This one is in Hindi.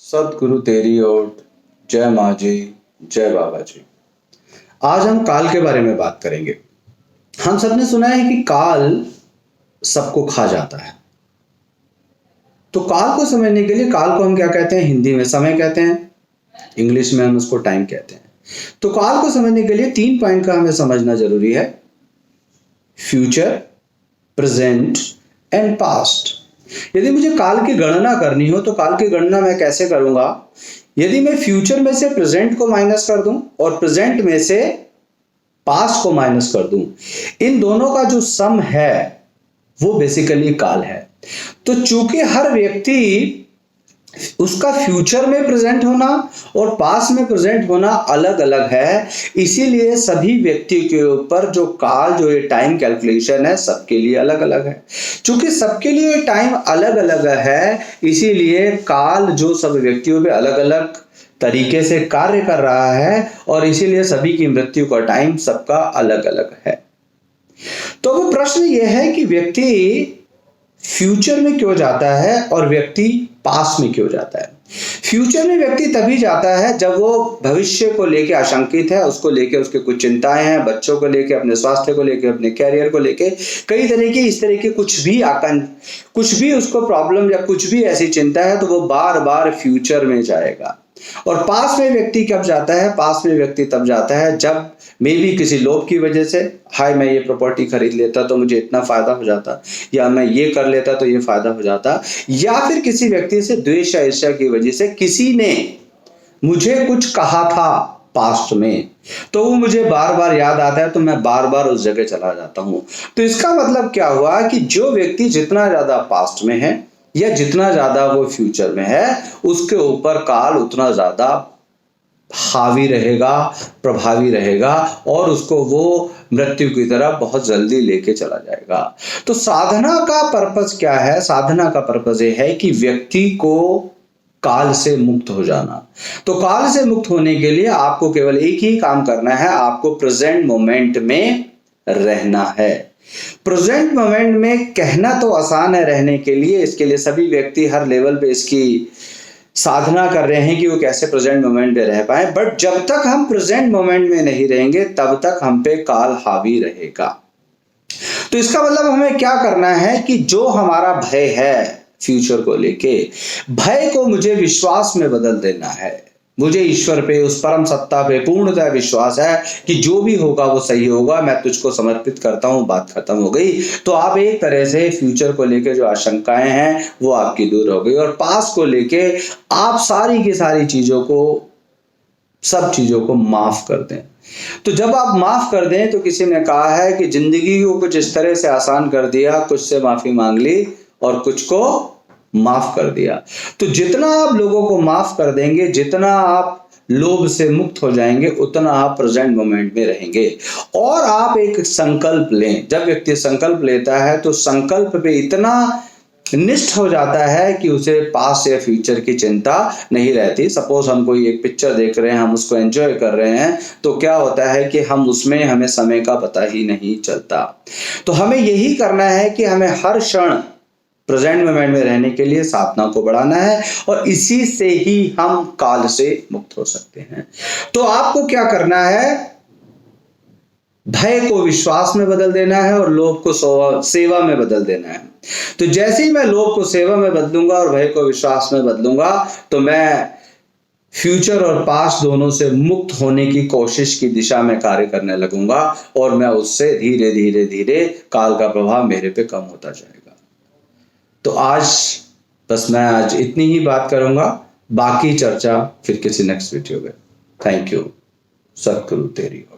सतगुरु तेरी ओट, जय माँ जी, जय बाबा जी। आज हम काल के बारे में बात करेंगे। हम सबने सुना है कि काल सबको खा जाता है। तो काल को समझने के लिए काल को हम क्या कहते हैं? हिंदी में समय कहते हैं, इंग्लिश में हम उसको टाइम कहते हैं। तो काल को समझने के लिए 3 पॉइंट का हमें समझना जरूरी है: फ्यूचर, प्रेजेंट एंड पास्ट। यदि मुझे काल की गणना करनी हो तो काल की गणना मैं कैसे करूंगा? यदि मैं फ्यूचर में से प्रेजेंट को माइनस कर दूं और प्रेजेंट में से पास्ट को माइनस कर दूं, इन दोनों का जो सम है वो बेसिकली काल है। तो चूंकि हर व्यक्ति उसका फ्यूचर में प्रेजेंट होना और पास्ट में प्रेजेंट होना अलग अलग है, इसीलिए सभी व्यक्ति के ऊपर जो काल, जो ये टाइम कैलकुलेशन है, सबके लिए अलग अलग है। चूंकि सबके लिए टाइम अलग अलग है, इसीलिए काल जो सब व्यक्तियों पे अलग अलग तरीके से कार्य कर रहा है और इसीलिए सभी की मृत्यु का टाइम सबका अलग अलग है। तो वो प्रश्न ये है कि व्यक्ति फ्यूचर में क्यों जाता है और व्यक्ति पास्ट में क्यों जाता है? फ्यूचर में व्यक्ति तभी जाता है जब वो भविष्य को लेकर आशंकित है, उसको लेकर उसके कुछ चिंताएं हैं, बच्चों को लेकर, अपने स्वास्थ्य को लेकर, अपने कैरियर को लेकर, कई तरह की इस तरह के कुछ भी उसको प्रॉब्लम या कुछ भी ऐसी चिंता है तो वो बार बार फ्यूचर में जाएगा। और पास में व्यक्ति कब जाता है? पास में व्यक्ति तब जाता है जब मे भी किसी लोभ की वजह से, हाय मैं ये प्रॉपर्टी खरीद लेता तो मुझे इतना फायदा हो जाता, या मैं ये कर लेता तो ये फायदा हो जाता, या फिर किसी व्यक्ति से द्वेष या ईर्ष्या की वजह से किसी ने मुझे कुछ कहा था पास्ट में, तो वो मुझे बार बार याद आता है तो मैं बार बार उस जगह चला जाता हूं। तो इसका मतलब क्या हुआ कि जो व्यक्ति जितना ज्यादा पास्ट में है या जितना ज्यादा वो फ्यूचर में है, उसके ऊपर काल उतना ज्यादा हावी रहेगा, प्रभावी रहेगा और उसको वो मृत्यु की तरफ बहुत जल्दी लेके चला जाएगा। तो साधना का पर्पस क्या है? साधना का पर्पस ये है कि व्यक्ति को काल से मुक्त हो जाना। तो काल से मुक्त होने के लिए आपको केवल एक ही काम करना है, आपको प्रेजेंट मोमेंट में रहना है। प्रेजेंट मोमेंट में कहना तो आसान है रहने के लिए, इसके लिए सभी व्यक्ति हर लेवल पे इसकी साधना कर रहे हैं कि वो कैसे प्रेजेंट मोमेंट में रह पाए। बट जब तक हम प्रेजेंट मोमेंट में नहीं रहेंगे तब तक हम पे काल हावी रहेगा। तो इसका मतलब हमें क्या करना है कि जो हमारा भय है फ्यूचर को लेके, भय को मुझे विश्वास में बदल देना है। मुझे ईश्वर पे, उस परम सत्ता पे पूर्णतः विश्वास है कि जो भी होगा वो सही होगा, मैं तुझको समर्पित करता हूं, बात खत्म हो गई। तो आप एक तरह से फ्यूचर को लेके जो आशंकाएं हैं वो आपकी दूर हो गई और पास्ट को लेके आप सारी की सारी चीजों को, सब चीजों को माफ कर दें। तो जब आप माफ कर दें, तो किसी ने कहा है कि जिंदगी को कुछ इस तरह से आसान कर दिया, कुछ से माफी मांग ली और कुछ को माफ कर दिया। तो जितना आप लोगों को माफ कर देंगे, जितना आप लोभ से मुक्त हो जाएंगे, उतना आप प्रेजेंट मोमेंट में रहेंगे। और आप एक संकल्प लें। जब व्यक्ति संकल्प लेता है तो संकल्प पे इतना निष्ठ हो जाता है कि उसे पास्ट या फ्यूचर की चिंता नहीं रहती। सपोज हम कोई एक पिक्चर देख रहे हैं, हम उसको एंजॉय कर रहे हैं, तो क्या होता है कि हम उसमें, हमें समय का पता ही नहीं चलता। तो हमें यही करना है कि हमें हर क्षण प्रेजेंट मोमेंट में रहने के लिए साधना को बढ़ाना है और इसी से ही हम काल से मुक्त हो सकते हैं। तो आपको क्या करना है? भय को विश्वास में बदल देना है और लोभ को सेवा में बदल देना है। तो जैसे ही मैं लोभ को सेवा में बदलूंगा और भय को विश्वास में बदलूंगा, तो मैं फ्यूचर और पास्ट दोनों से मुक्त होने की कोशिश की दिशा में कार्य करने लगूंगा और मैं उससे धीरे धीरे धीरे काल का प्रभाव मेरे पे कम होता जाएगा। तो मैं आज इतनी ही बात करूंगा, बाकी चर्चा फिर किसी नेक्स्ट वीडियो में। Thank you. सतगुरु तेरी ओर।